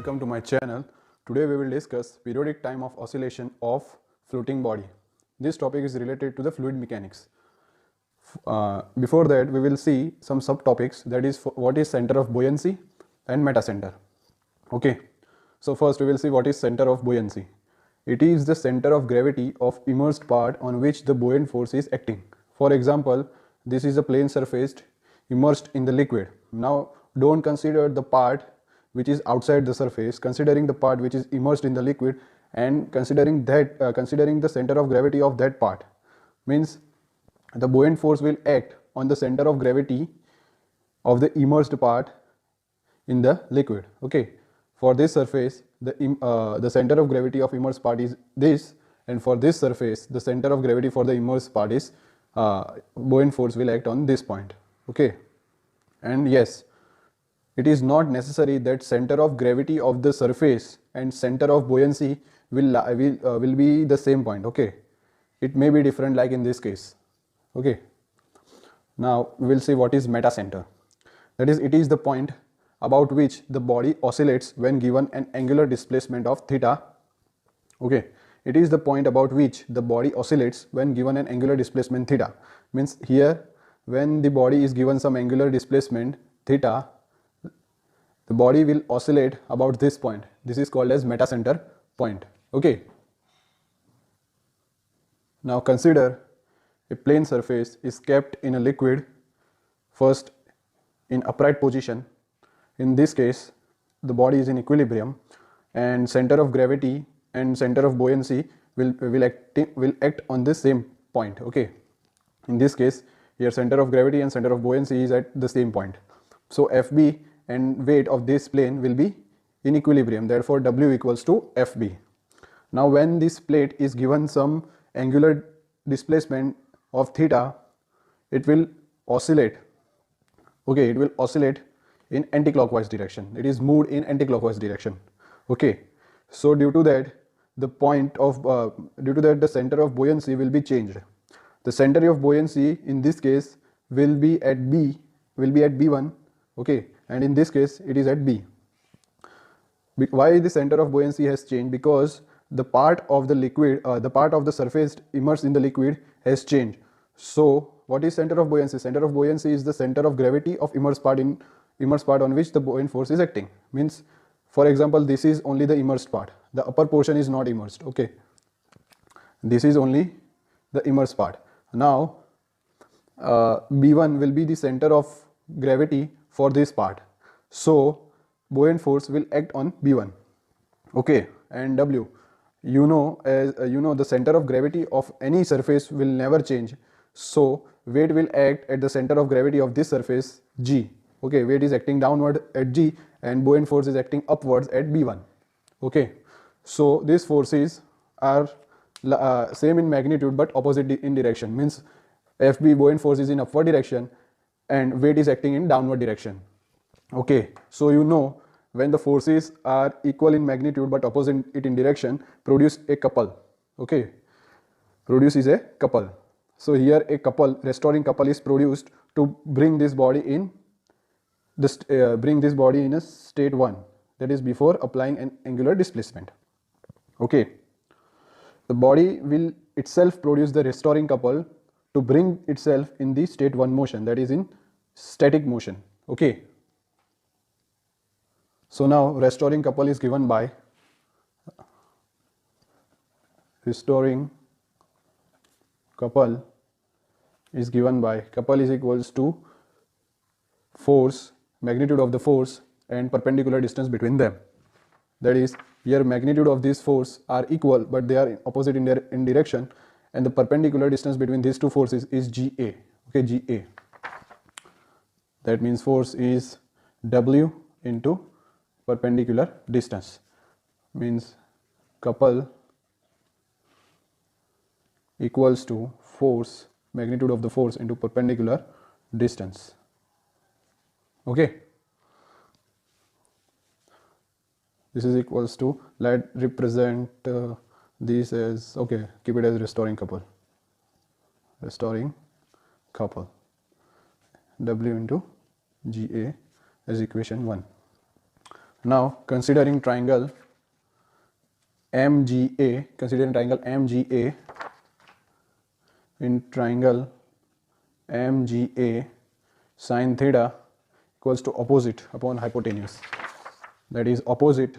welcome to my channel. Today we will discuss periodic time of oscillation of floating body. This topic is related to the fluid mechanics. Before that we will see some subtopics, that is what is center of buoyancy and metacenter. Okay, so first we will see what is center of buoyancy. It is the center of gravity of immersed part on which the buoyant force is acting. For example, this is a plane surface immersed in the liquid. Now don't consider the part which is outside the surface, considering the part which is immersed in the liquid and considering the center of gravity of that part. Means the buoyant force will act on the center of gravity of the immersed part in the liquid. Okay, for this surface the center of gravity of immersed part is this, and for this surface the center of gravity for the immersed part is buoyant force will act on this point. Okay, and yes, it is not necessary that center of gravity of the surface and center of buoyancy will be the same point. Okay, it may be different, like in this case. Okay, now we will see what is metacenter. That is, it is the point about which the body oscillates when given an angular displacement of theta. Okay, it is the point about which the body oscillates when given an angular displacement theta. Means here when the body is given some angular displacement theta, the body will oscillate about this point. This is called as metacenter point. Okay, now consider a plane surface is kept in a liquid, first in upright position. In this case the body is in equilibrium and center of gravity and center of buoyancy will act on this same point. Okay, in this case here center of gravity and center of buoyancy is at the same point, so Fb and weight of this plane will be in equilibrium, therefore W equals to Fb. Now when this plate is given some angular displacement of theta, it will oscillate. Okay, it will oscillate in anticlockwise direction. It is moved in anticlockwise direction. Okay, so due to that the center of buoyancy will be changed. The center of buoyancy in this case will be at B1. Okay, and in this case it is at B. Why the center of buoyancy has changed? Because the part of the liquid, the part of the surface immersed in the liquid has changed. So what is center of buoyancy? Center of buoyancy is the center of gravity of immersed part on which the buoyant force is acting. Means, for example, this is only the immersed part, the upper portion is not immersed. Okay, this is only the immersed part. Now B1 will be the center of gravity for this part, so buoyant force will act on B1. Okay, and W, the center of gravity of any surface will never change, so weight will act at the center of gravity of this surface G. Okay, weight is acting downward at G and buoyant force is acting upwards at B1. Okay, so these forces are same in magnitude but opposite in direction. Means Fb, buoyant force, is in upward direction and weight is acting in downward direction. Okay, so when the forces are equal in magnitude but opposite it in direction, produce a couple. Okay, produces a couple. So here a couple, restoring couple, is produced to bring this body in a state 1, that is before applying an angular displacement. Okay, the body will itself produce the restoring couple to bring itself in the state 1 motion, that is in static motion. Okay, so now restoring couple is given by couple is equals to force, magnitude of the force and perpendicular distance between them. That is, here magnitude of these force are equal but they are opposite in direction, and the perpendicular distance between these two forces is Ga. Okay, Ga, that means force is W into perpendicular distance. Means couple equals to force, magnitude of the force into perpendicular distance. Okay, this is equals to, let's represent this as, okay, keep it as restoring couple, W into Ga as equation 1. Now considering triangle MGA, in triangle MGA, sin theta equals to opposite upon hypotenuse, that is opposite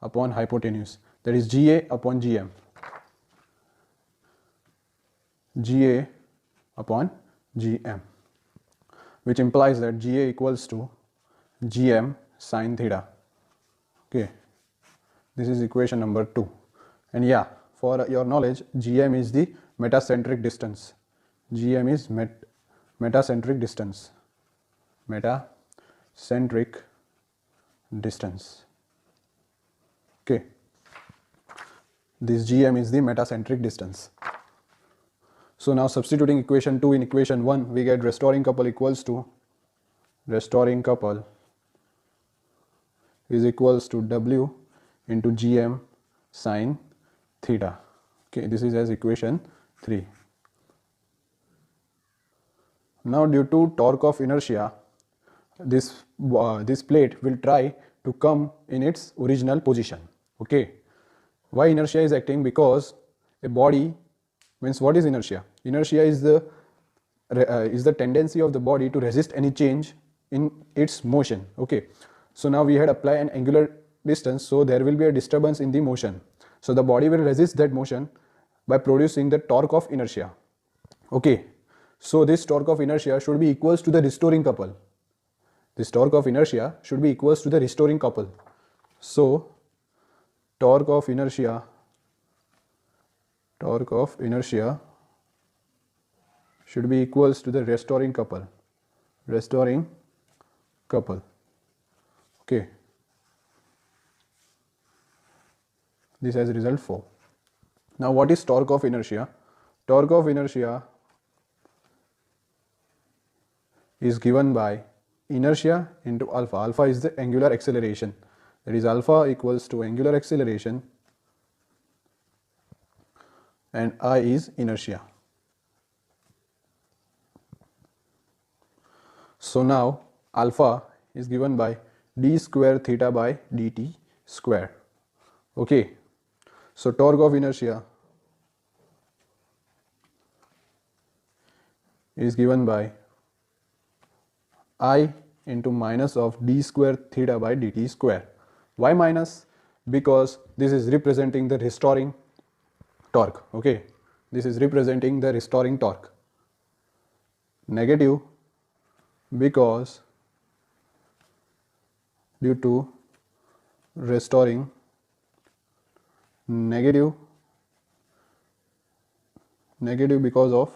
upon hypotenuse, that is GA upon GM, GA upon GM, which implies that GA equals to GM sin theta. Okay, this is equation number 2. And yeah, for your knowledge, GM is the metacentric distance. GM is metacentric distance. Metacentric distance. Okay, this GM is the metacentric distance. So now substituting equation 2 in equation 1, we get restoring couple equals to W into GM sin theta. Okay, this is as equation 3. Now due to torque of inertia, this plate will try to come in its original position. Okay, why inertia is acting? Because a body, means what is inertia? Inertia is the tendency of the body to resist any change in its motion. Okay, so now we had applied an angular distance, so there will be a disturbance in the motion. So the body will resist that motion by producing the torque of inertia. Okay, so this torque of inertia should be equals to the restoring couple. This torque of inertia should be equals to the restoring couple. So torque of inertia should be equals to the restoring couple. Okay, this has result 4. Now what is torque of inertia? Torque of inertia is given by inertia into alpha. Alpha is the angular acceleration, that is alpha equals to angular acceleration and I is inertia. So now alpha is given by d square theta by dt square. Okay, so torque of inertia is given by I into minus of d square theta by dt square. Why minus? Because this is representing the restoring torque. Okay, this is representing the restoring torque. Negative because due to restoring, negative because of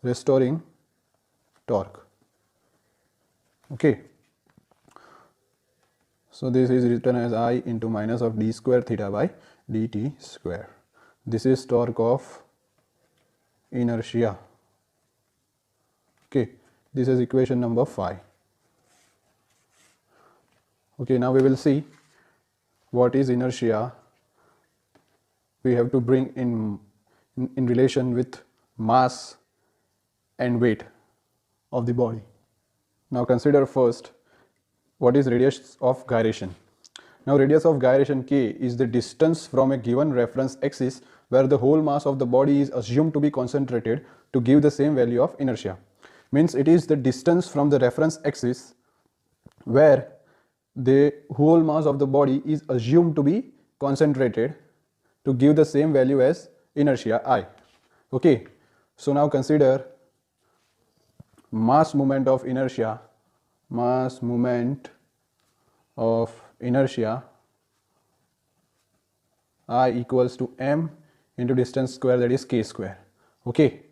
restoring torque. Okay, so this is written as I into minus of d square theta by dt square. This is torque of inertia. Okay, this is equation number 5. Okay, now we will see what is inertia. We have to bring in relation with mass and weight of the body. Now consider first what is radius of gyration. Now radius of gyration k is the distance from a given reference axis where the whole mass of the body is assumed to be concentrated to give the same value of inertia. Means it is the distance from the reference axis where the whole mass of the body is assumed to be concentrated to give the same value as inertia I. Okay, so now consider mass moment of inertia. Mass moment of inertia I equals to m into distance square, that is k square. Okay,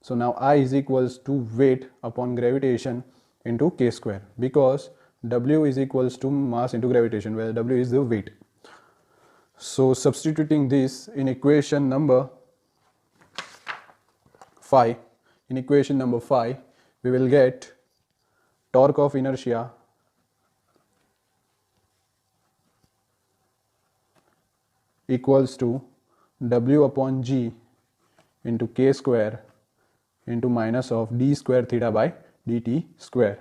so now I is equals to weight upon gravitation into k square, because W is equals to mass into gravitation, where W is the weight. So substituting this in equation number 5, we will get torque of inertia equals to W upon G into k square into minus of d square theta by dt square.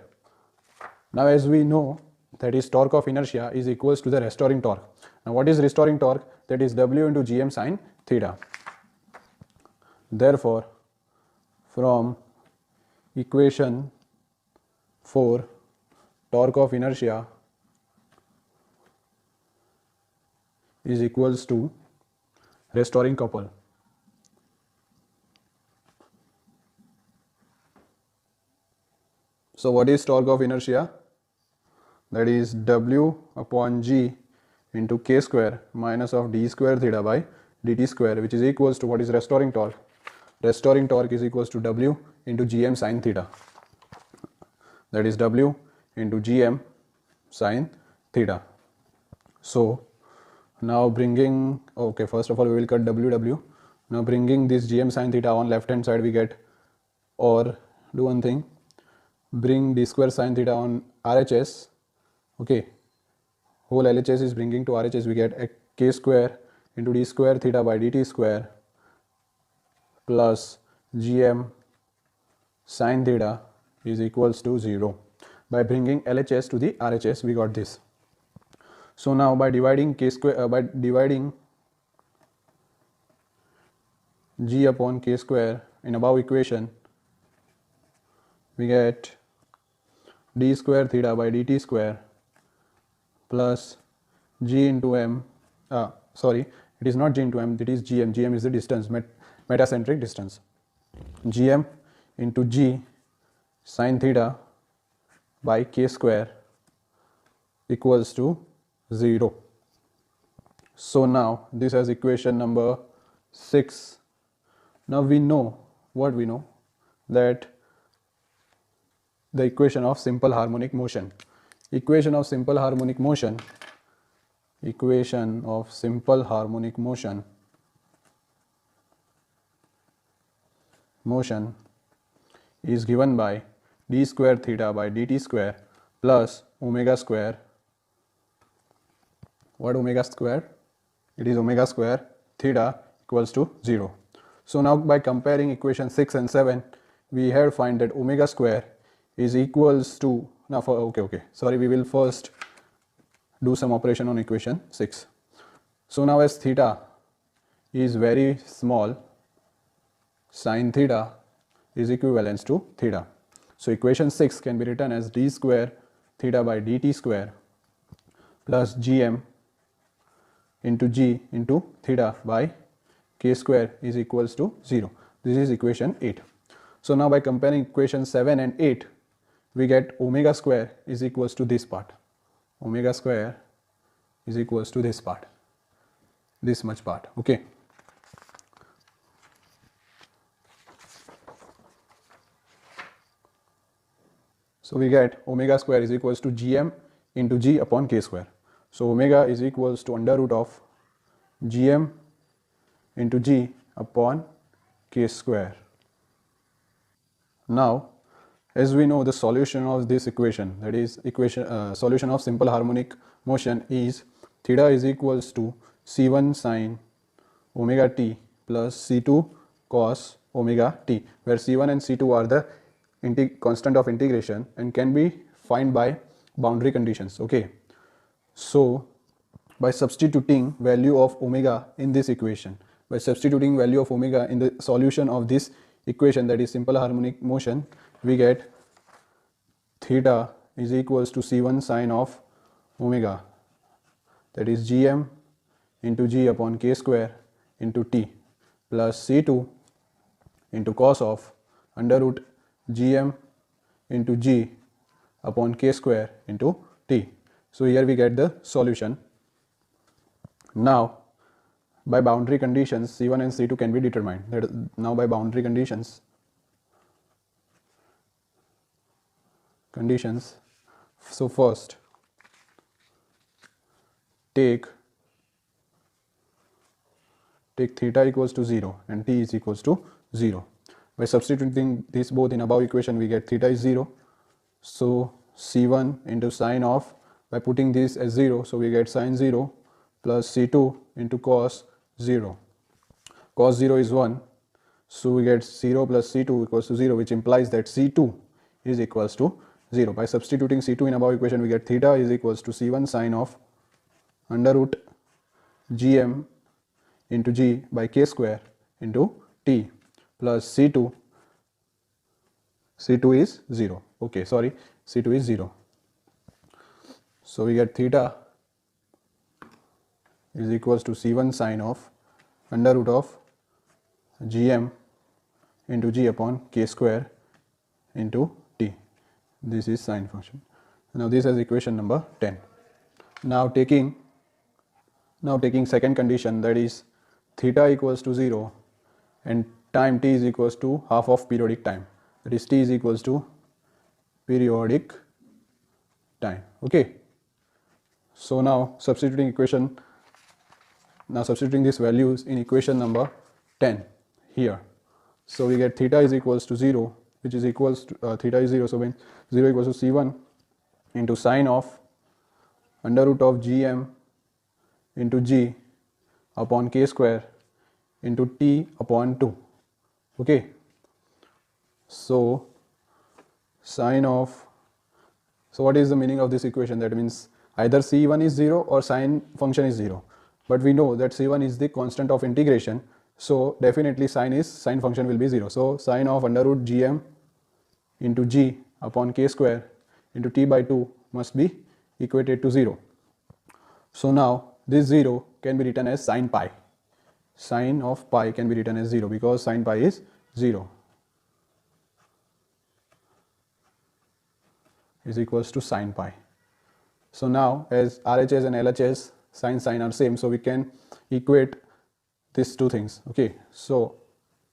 Now as we know that is torque of inertia, is equals to the restoring torque. Now what is restoring torque? That is W into Gm sin theta. Therefore, from equation 4, torque of inertia is equals to restoring couple. So what is torque of inertia? That is W upon G into K square minus of d square theta by dt square, which is equals to what is restoring torque? Restoring torque is equals to W into Gm sin theta. That is W into Gm sin theta. So now bringing, okay, first of all we will cut WW. Now bringing this Gm sin theta on left hand side we get, or do one thing, bring d square sin theta on RHS. Okay, whole LHS is bringing to RHS, we get a k square into d square theta by dt square plus Gm sin theta is equals to 0. By bringing LHS to the RHS we got this. So now by dividing k square, by dividing G upon k square in above equation, we get d square theta by dt square plus G into m, sorry, it is not G into m, it is Gm. Gm is the distance, metacentric distance. Gm into G sin theta by k square equals to 0. So now this is equation number 6. Now we know what we know, that the equation of simple harmonic motion. Equation of simple harmonic motion. Equation of simple harmonic motion. Motion is given by d square theta by dt square plus omega square. What omega square? It is omega square theta equals to 0. So now by comparing equation 6 and 7, we have find that omega square is equals to, now for okay, sorry, we will first do some operation on equation 6. So now as theta is very small, sin theta is equivalent to theta. So equation 6 can be written as d square theta by dt square plus Gm into G into theta by k square is equals to 0. This is equation 8. So now by comparing equation 7 and 8, we get omega square is equals to this part. Omega square is equals to this part, this much part. Okay. So we get omega square is equals to Gm into G upon k square. So omega is equals to under root of Gm into G upon k square. Now as we know, the solution of this equation, that is solution of simple harmonic motion, is theta is equals to C1 sin omega t plus C2 cos omega t, where C1 and C2 are the constant of integration and can be found by boundary conditions. Okay, so by substituting value of omega in this equation, by substituting value of omega in the solution of this equation, that is simple harmonic motion, we get theta is equals to C1 sin of omega, that is Gm into G upon k square into t plus C2 into cos of under root Gm into G upon k square into t. So here we get the solution. Now by boundary conditions, C1 and C2 can be determined. Now by boundary conditions, so first take theta equals to 0 and t is equals to 0. By substituting this both in above equation, we get theta is 0. So C1 into sine of, by putting this as 0, so we get sine 0 plus C2 into cos 0. Cos 0 is 1, so we get 0 plus C2 equals to 0, which implies that C2 is equals to 0. By substituting C2 in above equation, we get theta is equals to C1 sine of under root gm into g by k square into t plus C2 is 0. Okay, sorry, C2 is 0. So we get theta is equals to C1 sine of under root of gm into g upon k square into t. This is sine function. Now this is equation number 10. Now taking second condition, that is theta equals to 0 and time t is equals to half of periodic time, that is t is equals to periodic time. Okay, so now substituting these values in equation number 10 here. So we get theta is equals to 0, which is equals to theta is 0, so when 0 equals to C1 into sine of under root of gm into g upon k square into t upon 2. Okay, so sine of, so what is the meaning of this equation? That means either C1 is 0 or sine function is 0, but we know that C1 is the constant of integration, so definitely sine function will be 0. So sine of under root gm into g upon k square into t by 2 must be equated to 0. So now this 0 can be written as sine pi. Sine of pi can be written as 0 because sine pi is 0 is equals to sine pi. So now as RHS and LHS sine are same, so we can equate these two things. Okay, so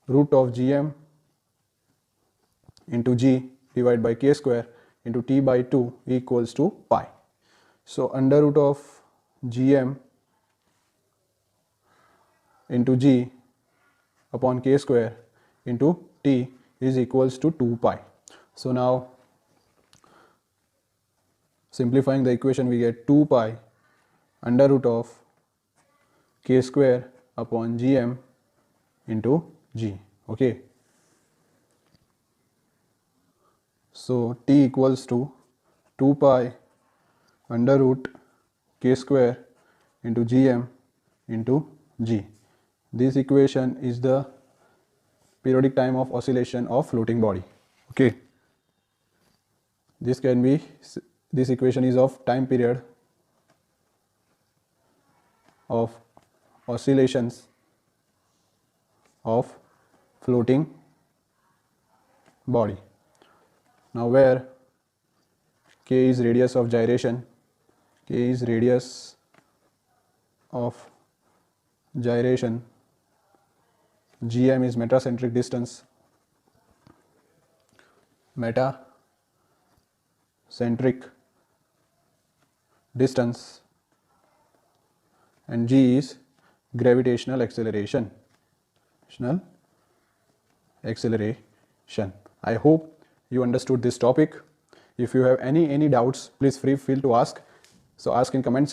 root of gm into g divided by k square into t by 2 equals to pi. So under root of gm into g upon k square into t is equals to 2 pi. So now simplifying the equation, we get 2 pi under root of k square upon gm into g. Okay, so t equals to 2 pi under root k square into gm into g. This equation is the periodic time of oscillation of floating body. Okay, this equation is of time period of oscillations of floating body. Now where k is radius of gyration, k is radius of gyration, gm is metacentric distance, and g is gravitational acceleration. I hope you understood this topic. If you have any doubts, please feel to ask. So ask in comment section.